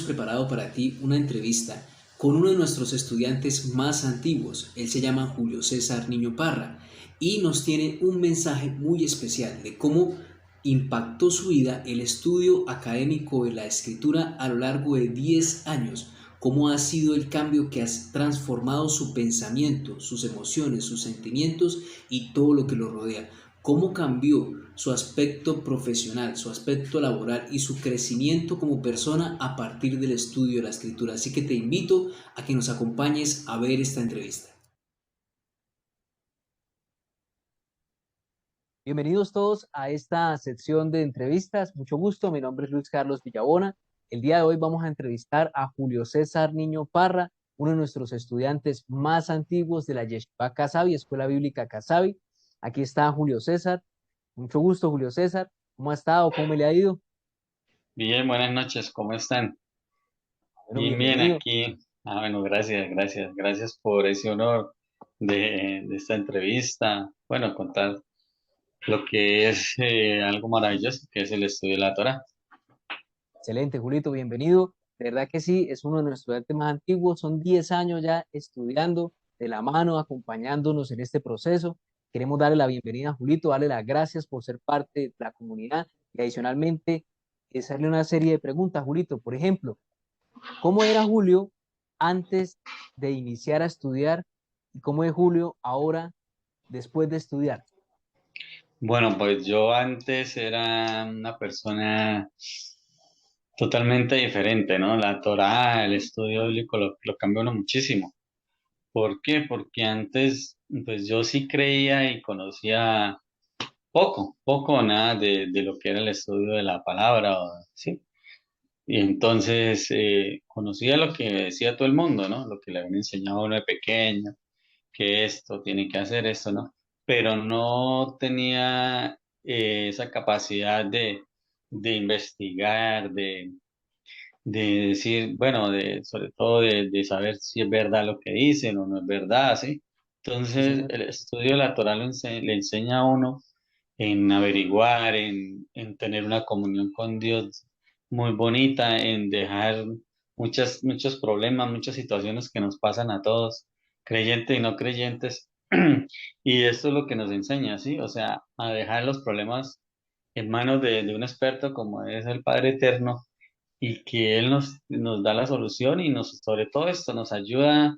preparado para ti una entrevista con uno de nuestros estudiantes más antiguos. Él se llama Julio César Niño Parra y nos tiene un mensaje muy especial de cómo impactó su vida el estudio académico de la escritura a lo largo de 10 años, cómo ha sido el cambio que ha transformado su pensamiento, sus emociones, sus sentimientos y todo lo que lo rodea, cómo cambió su aspecto profesional, su aspecto laboral y su crecimiento como persona a partir del estudio de la escritura. Así que te invito a que nos acompañes a ver esta entrevista. Bienvenidos todos a esta sección de entrevistas. Mucho gusto, mi nombre es Luis Carlos Villabona. El día de hoy vamos a entrevistar a Julio César Niño Parra, uno de nuestros estudiantes más antiguos de la Yeshiva Casabi, Escuela Bíblica Casabi. Aquí está Julio César. Mucho gusto, Julio César. ¿Cómo ha estado? ¿Cómo me le ha ido? Bien, buenas noches, ¿cómo están? Bueno, Bien, bien, bienvenido. aquí. Bueno, gracias por ese honor de esta entrevista. Bueno, contar lo que es algo maravilloso, que es el estudio de la Torah. Excelente, Julito, bienvenido. De verdad que sí, es uno de nuestros estudiantes más antiguos. Son 10 años ya estudiando de la mano, acompañándonos en este proceso. Queremos darle la bienvenida a Julito, darle las gracias por ser parte de la comunidad y adicionalmente hacerle una serie de preguntas, Julito. Por ejemplo, ¿cómo era Julio antes de iniciar a estudiar y cómo es Julio ahora después de estudiar? Bueno, pues yo antes era una persona totalmente diferente, ¿no? La Torah, el estudio bíblico lo cambió uno muchísimo. ¿Por qué? Porque antes, pues yo sí creía y conocía poco o nada de lo que era el estudio de la palabra, ¿sí? Y entonces conocía lo que decía todo el mundo, ¿no? Lo que le habían enseñado a uno de pequeño, que esto tiene que hacer esto, ¿no? Pero no tenía esa capacidad de investigar, de decir, bueno, sobre todo de saber si es verdad lo que dicen o no es verdad, ¿sí? Sí, Entonces, señor. el estudio de la Torah le enseña a uno en averiguar, en tener una comunión con Dios muy bonita, en dejar muchos problemas, muchas situaciones que nos pasan a todos, creyentes y no creyentes. Y esto es lo que nos enseña, ¿sí? O sea, a dejar los problemas en manos de un experto como es el Padre Eterno y que Él nos da la solución y sobre todo esto, nos ayuda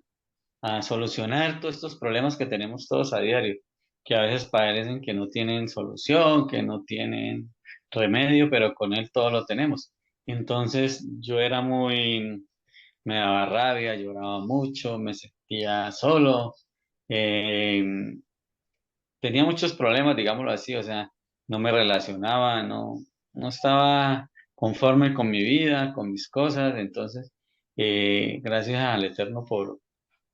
a solucionar todos estos problemas que tenemos todos a diario, que a veces parecen que no tienen solución, que no tienen remedio, pero con Él todo lo tenemos. Entonces yo era me daba rabia, lloraba mucho, me sentía solo, eh, tenía muchos problemas, digámoslo así, o sea, no me relacionaba, no estaba conforme con mi vida, con mis cosas, entonces, gracias al Eterno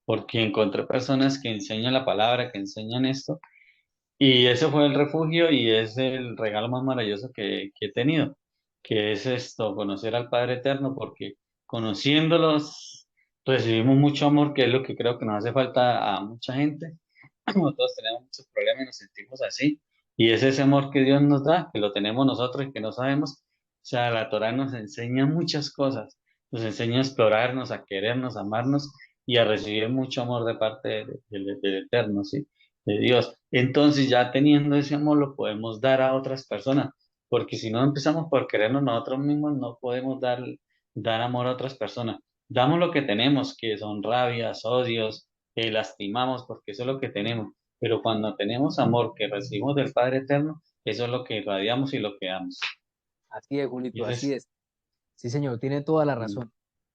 porque encontré personas que enseñan la palabra, que enseñan esto, y ese fue el refugio y es el regalo más maravilloso que he tenido, que es esto, conocer al Padre Eterno, porque conociéndolos recibimos mucho amor, que es lo que creo que nos hace falta a mucha gente. Todos tenemos muchos problemas y nos sentimos así. Y es ese amor que Dios nos da, que lo tenemos nosotros y que no sabemos. O sea, la Torah nos enseña muchas cosas. Nos enseña a explorarnos, a querernos, a amarnos y a recibir mucho amor de parte del Eterno, ¿sí? De Dios. Entonces, ya teniendo ese amor, lo podemos dar a otras personas. Porque si no empezamos por querernos nosotros mismos, no podemos dar amor a otras personas. Damos lo que tenemos, que son rabias, odios, lastimamos porque eso es lo que tenemos. Pero cuando tenemos amor que recibimos del Padre Eterno, eso es lo que irradiamos y lo que damos. Así es, Y Julito, ese así es, es. Sí, señor, tiene toda la mm, razón.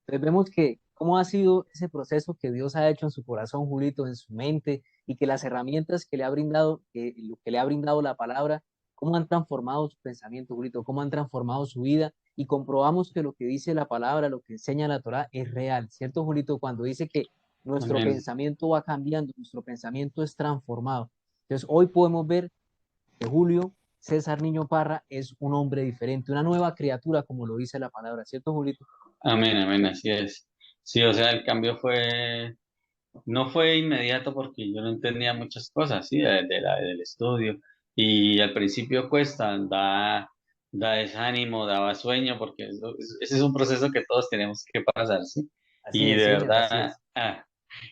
Entonces vemos que cómo ha sido ese proceso que Dios ha hecho en su corazón, Julito, en su mente, y que las herramientas que le ha brindado, lo que le ha brindado la palabra, cómo han transformado su pensamiento, Julito, cómo han transformado su vida, y comprobamos que lo que dice la palabra, lo que enseña la Torá, es real, ¿cierto, Julito? Cuando dice que nuestro amén, pensamiento va cambiando, nuestro pensamiento es transformado. Entonces hoy podemos ver que Julio César Niño Parra es un hombre diferente, una nueva criatura, como lo dice la palabra, ¿cierto, Julito? amén, amén, así es. Sí, o sea, el cambio no fue inmediato porque yo no entendía muchas cosas, sí, del estudio. Y al principio cuesta, da desánimo, daba sueño, porque ese es un proceso que todos tenemos que pasar, ¿sí? Así me Y de enseñan, así verdad, es.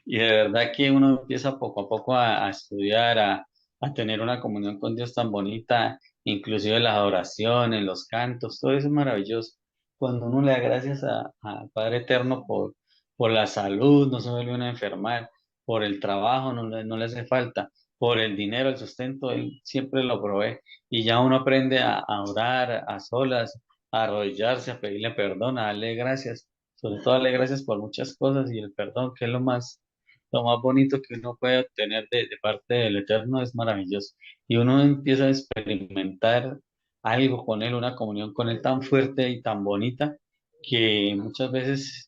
y de verdad que uno empieza poco a poco a estudiar, a tener una comunión con Dios tan bonita, inclusive las oraciones, los cantos, todo eso es maravilloso. Cuando uno le da gracias a Padre Eterno por la salud, no se vuelve uno a enfermar, por el trabajo, no le hace falta, por el dinero, el sustento, Él siempre lo provee. Y ya uno aprende a orar a solas, a arrodillarse, a pedirle perdón, a darle gracias, sobre todo darle gracias por muchas cosas y el perdón, que es lo más bonito que uno puede obtener de parte del Eterno, es maravilloso. Y uno empieza a experimentar algo con Él, una comunión con Él tan fuerte y tan bonita que muchas veces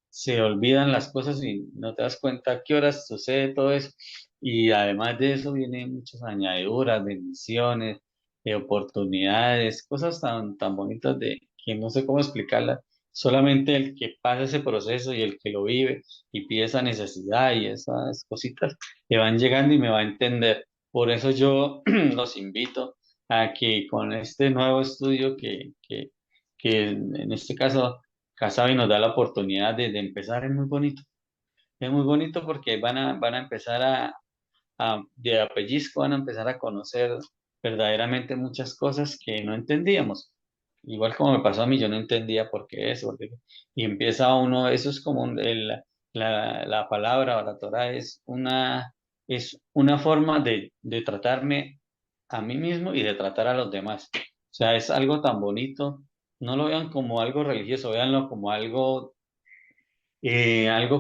se olvidan las cosas y no te das cuenta a qué horas sucede todo eso. Y además de eso vienen muchas añadiduras, bendiciones, oportunidades, cosas tan bonitas de que no sé cómo explicarlas. Solamente el que pasa ese proceso y el que lo vive y pide esa necesidad y esas cositas le van llegando y me va a entender. Por eso yo los invito a que con este nuevo estudio que en este caso Casabi nos da la oportunidad de empezar, es muy bonito porque van a empezar de a pellizco, van a empezar a conocer verdaderamente muchas cosas que no entendíamos. Igual como me pasó a mí, yo no entendía por qué eso, y empieza uno, eso es como la palabra o la Torah es una forma de tratarme a mí mismo y de tratar a los demás. O sea, es algo tan bonito, no lo vean como algo religioso, véanlo como algo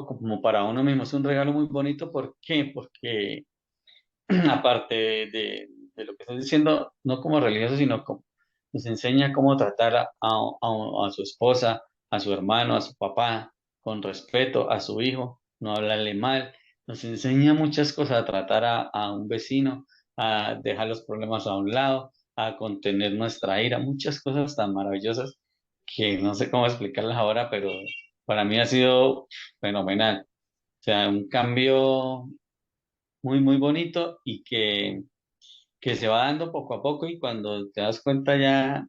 como para uno mismo. Es un regalo muy bonito. ¿Por qué? Porque aparte de lo que estoy diciendo, no como religioso, sino como nos enseña cómo tratar a su esposa, a su hermano, a su papá, con respeto, a su hijo, no hablarle mal. Nos enseña muchas cosas, a tratar a un vecino, a dejar los problemas a un lado, a contener nuestra ira, muchas cosas tan maravillosas que no sé cómo explicarlas ahora, pero para mí ha sido fenomenal. O sea, un cambio muy bonito y que se va dando poco a poco y cuando te das cuenta ya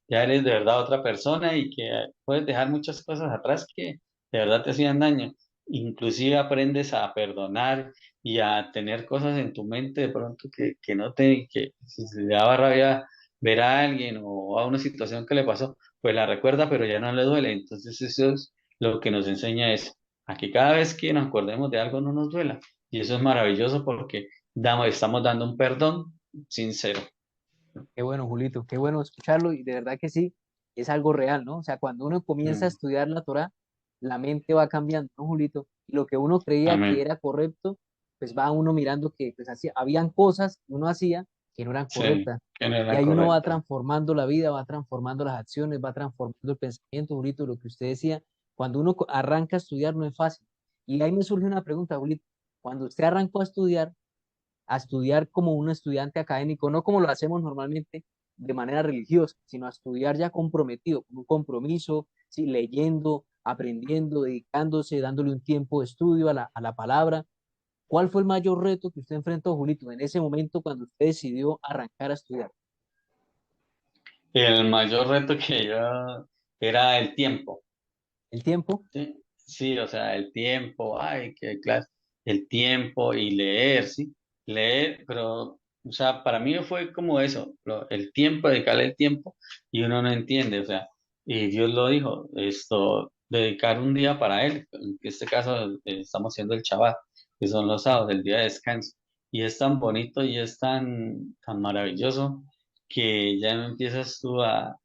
eres de verdad otra persona y que puedes dejar muchas cosas atrás que de verdad te hacían daño. Inclusive aprendes a perdonar y a tener cosas en tu mente de pronto que no que si se le daba rabia ver a alguien o a una situación que le pasó, pues la recuerda, pero ya no le duele. Entonces eso es lo que nos enseña es a que cada vez que nos acordemos de algo no nos duela. Y eso es maravilloso porque estamos dando un perdón sincero. Qué bueno, Julito, qué bueno escucharlo y de verdad que sí, es algo real, ¿no? O sea, cuando uno comienza a Mm, estudiar la Torá, la mente va cambiando, ¿no, Julito? Y lo que uno creía que amén. era correcto, pues va uno mirando que pues así, habían cosas que uno hacía que no eran Sí, correctas. que no es Y la ahí uno va correcta. transformando la vida, va transformando las acciones, va transformando el pensamiento, Julito, lo que usted decía. Cuando uno arranca a estudiar no es fácil. Y ahí me surge una pregunta, Julito. Cuando usted arrancó a estudiar como un estudiante académico, no como lo hacemos normalmente de manera religiosa, sino a estudiar ya comprometido, con un compromiso, sí, leyendo, aprendiendo, dedicándose, dándole un tiempo de estudio a la palabra. ¿Cuál fue el mayor reto que usted enfrentó, Julito, en ese momento cuando usted decidió arrancar a estudiar? El mayor reto que yo era el tiempo. ¿El tiempo? Sí, sí, o sea, el tiempo, ay, qué clase, el tiempo y leer, sí, leer, pero, o sea, para mí fue como eso, el tiempo, dedicarle el tiempo y uno no entiende, o sea, y Dios lo dijo, dedicar un día para Él, en este caso estamos haciendo el Shabbat, que son los sábados, el día de descanso, y es tan bonito y es tan maravilloso que ya no empiezas tú a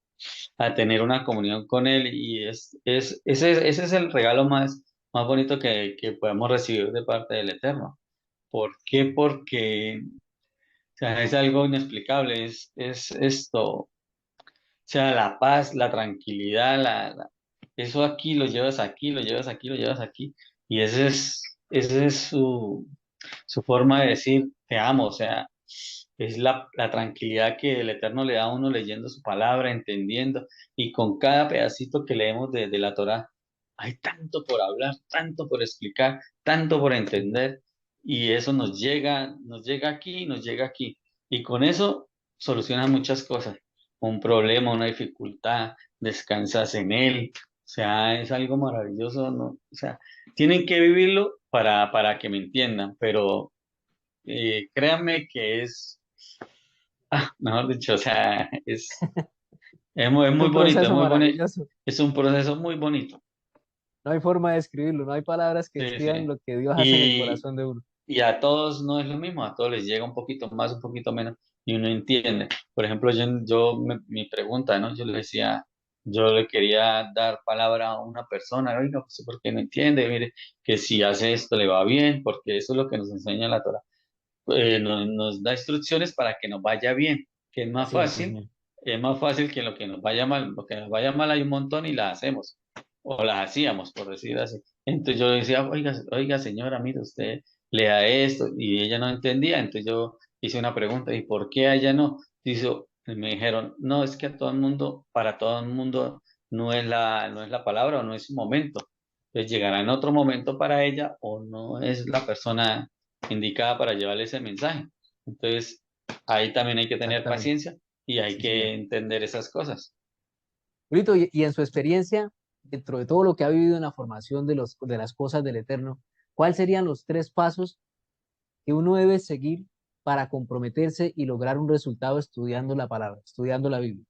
tener una comunión con Él y ese es el regalo más bonito que podemos recibir de parte del Eterno. ¿Por qué? Porque o sea, es algo inexplicable, es esto, o sea, la paz, la tranquilidad, eso aquí lo llevas aquí, lo llevas aquí, lo llevas aquí y ese es su forma de decir te amo, o sea, es la tranquilidad que el Eterno le da a uno leyendo su palabra, entendiendo, y con cada pedacito que leemos de la Torá, hay tanto por hablar, tanto por explicar, tanto por entender, y eso nos llega aquí, nos llega aquí, y con eso soluciona muchas cosas. un problema, una dificultad, descansas en él. O sea, es algo maravilloso, ¿no? O sea, tienen que vivirlo para que me entiendan, pero créanme que es, mejor dicho, o sea, es Es muy un bonito, es proceso muy bonito, maravilloso. es un proceso muy bonito. No hay forma de describirlo, no hay palabras que Sí, sí. describan lo que Dios hace en el Y, corazón de uno. y a todos no es lo mismo, a todos les llega un poquito más, un poquito menos, y uno entiende. Por ejemplo, mi pregunta, ¿no? Yo le decía, yo le quería dar palabra a una persona, oiga, pues, ¿por qué no entiende? Mire, que si hace esto le va bien, porque eso es lo que nos enseña la Torah. Nos da instrucciones para que nos vaya bien, que Así es, sí, señor. es más fácil que lo que nos vaya mal, lo que nos vaya mal hay un montón y las hacemos, o las hacíamos, por decir así. Entonces yo decía, oiga, oiga señora, mire, usted lea esto, y ella no entendía, entonces yo hice una pregunta, ¿y por qué a ella no? Dice, y me dijeron, no, es que a todo el mundo, para todo el mundo no es la palabra o no es su momento. Entonces llegará en otro momento para ella o no es la persona indicada para llevarle ese mensaje. Entonces, ahí también hay que tener Exactamente. paciencia y hay Sí, señor. que entender esas cosas. Julito, y en su experiencia, dentro de todo lo que ha vivido en la formación de las cosas del Eterno, ¿cuáles serían los tres pasos que uno debe seguir para comprometerse y lograr un resultado estudiando la palabra, estudiando la Biblia?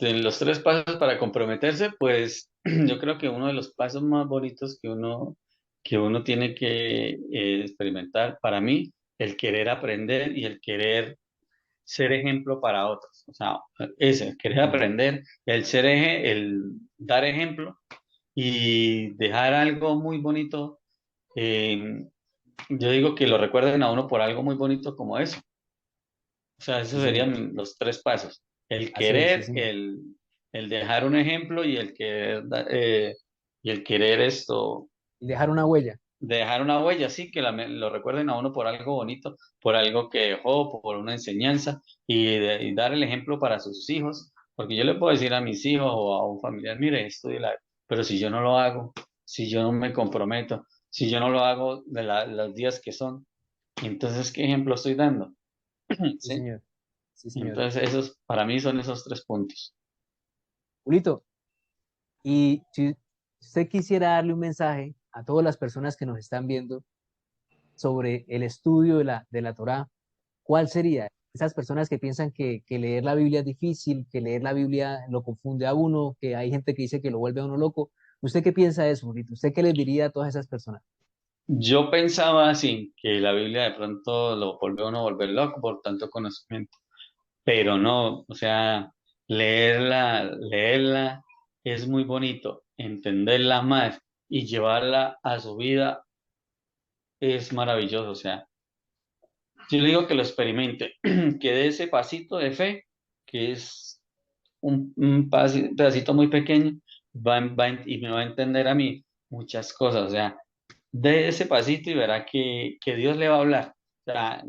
En los tres pasos para comprometerse, pues yo creo que uno de los pasos más bonitos que uno tiene que experimentar, para mí, el querer aprender y el querer ser ejemplo para otros. O sea, ese, el querer Señor. aprender, el ser el dar ejemplo y dejar algo muy bonito. eh, yo digo que lo recuerden a uno por algo muy bonito como eso. O sea, Sí, esos señor. serían los tres pasos. El Así es, sí, querer, señor. el dejar un ejemplo y el querer, y el querer esto, Y dejar una huella. dejar una huella, sí, que lo recuerden a uno por algo bonito, por algo que dejó, por una enseñanza y dar el ejemplo para sus hijos. Porque yo le puedo decir a mis hijos o a un familiar, mire, pero si yo no lo hago, si yo no me comprometo, si yo no lo hago los días que son, entonces, ¿qué ejemplo estoy dando? Sí, ¿Sí? señor. Sí, señor. Entonces, para mí son esos tres puntos. Julito, y si usted quisiera darle un mensaje a todas las personas que nos están viendo sobre el estudio de la Torá, ¿cuál sería? Esas personas que piensan que leer la Biblia es difícil, que leer la Biblia lo confunde a uno, que hay gente que dice que lo vuelve a uno loco. ¿Usted qué piensa de eso, Julito? ¿Usted qué les diría a todas esas personas? Yo pensaba así, que la Biblia de pronto lo vuelve a uno a volver loco por tanto conocimiento, pero no, o sea, leerla es muy bonito, entenderla más y llevarla a su vida es maravilloso, o sea, yo le digo que lo experimente, que dé ese pasito de fe, que es pedacito muy pequeño, y me va a entender a mí muchas cosas, o sea, de ese pasito y verá que Dios le va a hablar. O sea,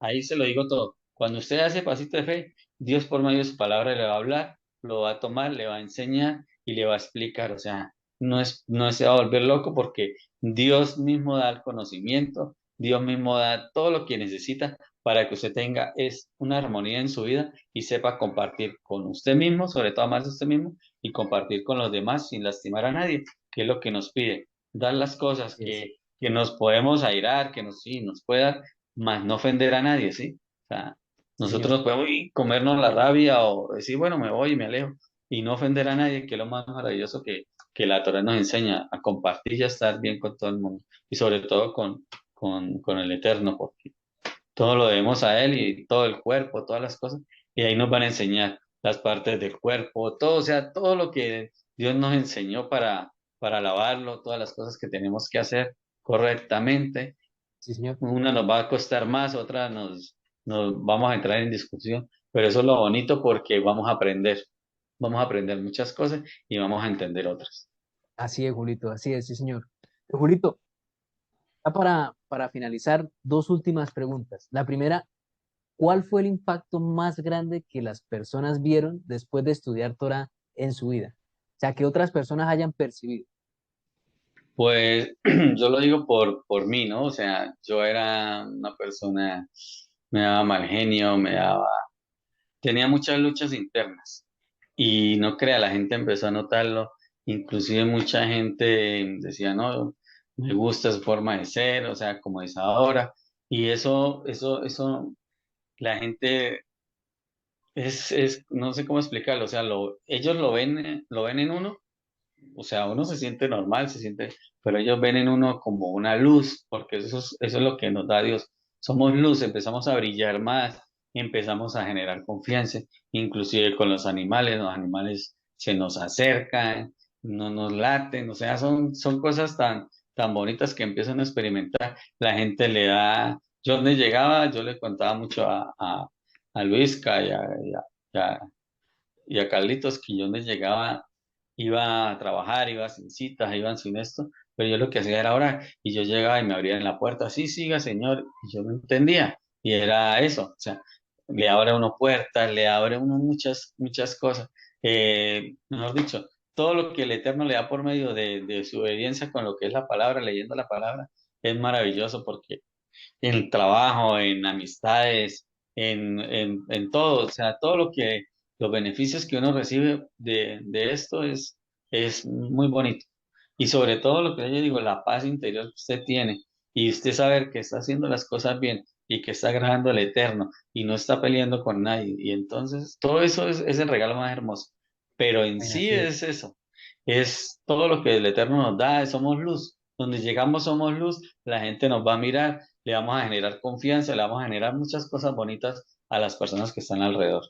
ahí se lo digo todo. Cuando usted hace pasito de fe, Dios por medio de su palabra le va a hablar, lo va a tomar, le va a enseñar y le va a explicar. O sea, no se va a volver loco porque Dios mismo da el conocimiento, Dios mismo da todo lo que necesita para que usted tenga una armonía en su vida y sepa compartir con usted mismo, sobre todo amarse a usted mismo, y compartir con los demás sin lastimar a nadie, que es lo que nos pide dar las cosas Así es. que nos podemos airar, sí, nos pueda, más no ofender a nadie, ¿sí? O sea, Sí, nosotros señor. nos podemos comernos la rabia o decir, bueno, me voy y me alejo, y no ofender a nadie, que es lo más maravilloso que la Torah nos enseña, a compartir y a estar bien con todo el mundo, y sobre todo con el Eterno, porque todo lo debemos a Él y todo el cuerpo, todas las cosas, y ahí nos van a enseñar las partes del cuerpo, todo, o sea, todo lo que Dios nos enseñó para alabarlo, todas las cosas que tenemos que hacer correctamente. Sí, señor. Una nos va a costar más, otra nos vamos a entrar en discusión, pero eso es lo bonito porque vamos a aprender muchas cosas y vamos a entender otras. Así es, Julito. Así es, sí, señor. Julito, ya para finalizar, dos últimas preguntas. La primera, ¿cuál fue el impacto más grande que las personas vieron después de estudiar Torah en su vida? O sea, que otras personas hayan percibido. Pues yo lo digo por mí, ¿no? O sea, yo era una persona, me daba mal genio, tenía muchas luchas internas y no crea, la gente empezó a notarlo, inclusive mucha gente decía, no, me gusta su forma de ser, o sea, como es ahora, y eso, la gente no sé cómo explicarlo, o sea, ellos lo ven en uno, o sea, uno se siente normal, se siente, pero ellos ven en uno como una luz, porque eso es lo que nos da Dios. Somos luz, empezamos a brillar más, empezamos a generar confianza, inclusive con los animales se nos acercan, no nos laten, o sea, son cosas tan bonitas que empiezan a experimentar. La gente le da, yo donde llegaba, yo le contaba mucho a Luisca y a- y a Carlitos que yo donde llegaba iba a trabajar, iba sin citas, iba sin esto, pero yo lo que hacía era orar y yo llegaba y me abrían la puerta, sí, siga señor, y yo no entendía y era eso, o sea, le abre a uno puertas, le abre a uno muchas cosas, mejor dicho, todo lo que el Eterno le da por medio de su obediencia con lo que es la palabra, leyendo la palabra, es maravilloso porque en el trabajo, en amistades, en todo, o sea, todo los beneficios que uno recibe de esto es muy bonito. Y sobre todo lo que yo digo, la paz interior que usted tiene y usted saber que está haciendo las cosas bien y que está agradando al Eterno y no está peleando con nadie. Y entonces todo eso es el regalo más hermoso. Pero en Bueno, sí así es. es eso, es todo lo que el Eterno nos da, somos luz. Donde llegamos somos luz, la gente nos va a mirar, le vamos a generar confianza, le vamos a generar muchas cosas bonitas a las personas que están alrededor.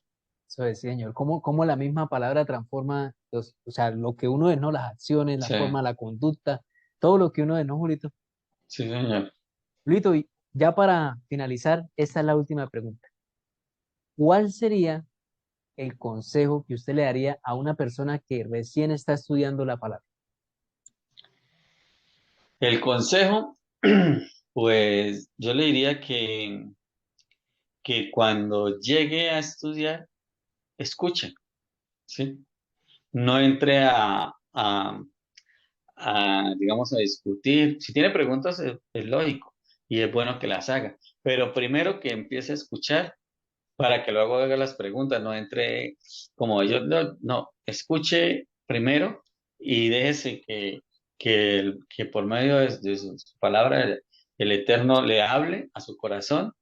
Eso es, Señor. ¿Cómo la misma palabra transforma o sea, lo que uno es, ¿no? Las acciones, la Sí, forma, la conducta, todo lo que uno es, ¿no, Julito? sí, señor. Julito, y ya para finalizar, esta es la última pregunta. ¿Cuál sería el consejo que usted le daría a una persona que recién está estudiando la palabra? El consejo, pues yo le diría que cuando llegue a estudiar, escuche, ¿sí? No entre digamos, a discutir. Si tiene preguntas, es lógico y es bueno que las haga, pero primero que empiece a escuchar para que luego haga las preguntas, no entre como ellos, no, escuche primero y déjese que por medio de su palabra el Eterno le hable a su corazón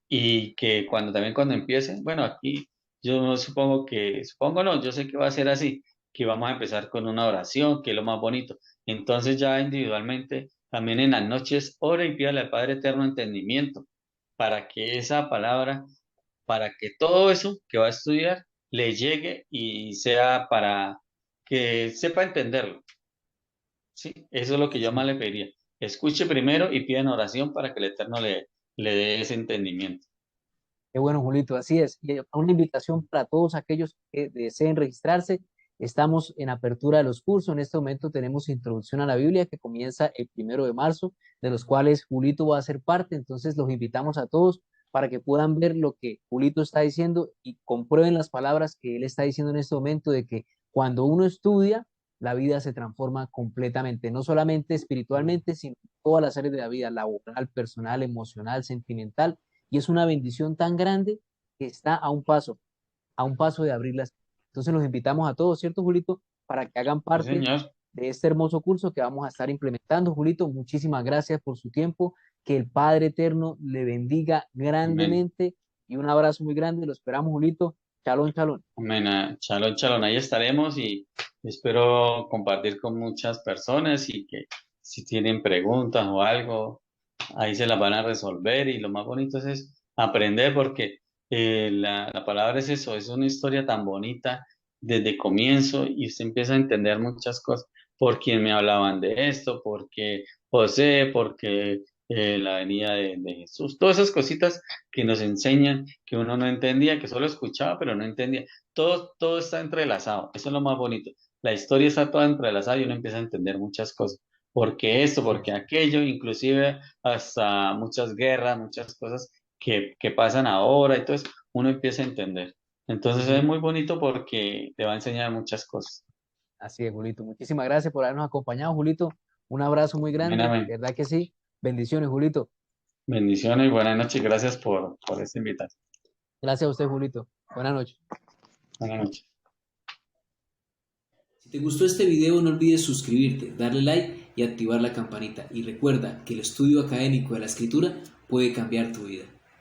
y que también cuando empiece, bueno, aquí yo supongo no, yo sé que va a ser así, que vamos a empezar con una oración, que es lo más bonito. Entonces ya individualmente, también en las noches, ora y pídale al Padre Eterno entendimiento para que esa palabra, para que todo eso que va a estudiar le llegue y sea para que sepa entenderlo. Sí, eso es lo que yo más le pediría. Escuche primero y pida en oración para que el Eterno le dé ese entendimiento. Qué bueno, Julito, así es. Y una invitación para todos aquellos que deseen registrarse. Estamos en apertura de los cursos. En este momento tenemos introducción a la Biblia que comienza el 1 de marzo, de los cuales Julito va a ser parte. Entonces los invitamos a todos para que puedan ver lo que Julito está diciendo y comprueben las palabras que él está diciendo en este momento de que cuando uno estudia, la vida se transforma completamente, no solamente espiritualmente, sino en todas las áreas de la vida, laboral, personal, emocional, sentimental, y es una bendición tan grande que está a un paso de abrirlas. Entonces los invitamos a todos, ¿cierto, Julito? Para que hagan Sí, parte señor. de este hermoso curso que vamos a estar implementando. Julito, muchísimas gracias por su tiempo. Que el Padre Eterno le bendiga Amén. grandemente y un abrazo muy grande. Lo esperamos, Julito. Chalón, chalón. Amén. Chalón, chalón. Ahí estaremos y espero compartir con muchas personas y que si tienen preguntas o algo, ahí se las van a resolver. Y lo más bonito es aprender porque la palabra es eso, es una historia tan bonita desde comienzo y usted empieza a entender muchas cosas. Por quién me hablaban de esto, porque José, porque la venida de Jesús, todas esas cositas que nos enseñan, que uno no entendía, que solo escuchaba, pero no entendía. Todo está entrelazado, eso es lo más bonito. La historia está toda entrelazada y uno empieza a entender muchas cosas. ¿Por qué esto? Así ¿Por es. qué aquello? Inclusive hasta muchas guerras, muchas cosas que pasan ahora y todo eso, uno empieza a entender. Entonces es Ujú. muy bonito porque te va a enseñar muchas cosas. Así es, Julito. Muchísimas gracias por habernos acompañado, Julito. Un abrazo muy Amén, grande. amén. De verdad que sí. Bendiciones, Julito. Bendiciones y buenas noches. Gracias por esta invitación. Gracias a usted, Julito. Buenas noches. Buenas noches. Si te gustó este video, no olvides suscribirte, darle like y activar la campanita. Y recuerda que el estudio académico de la escritura puede cambiar tu vida.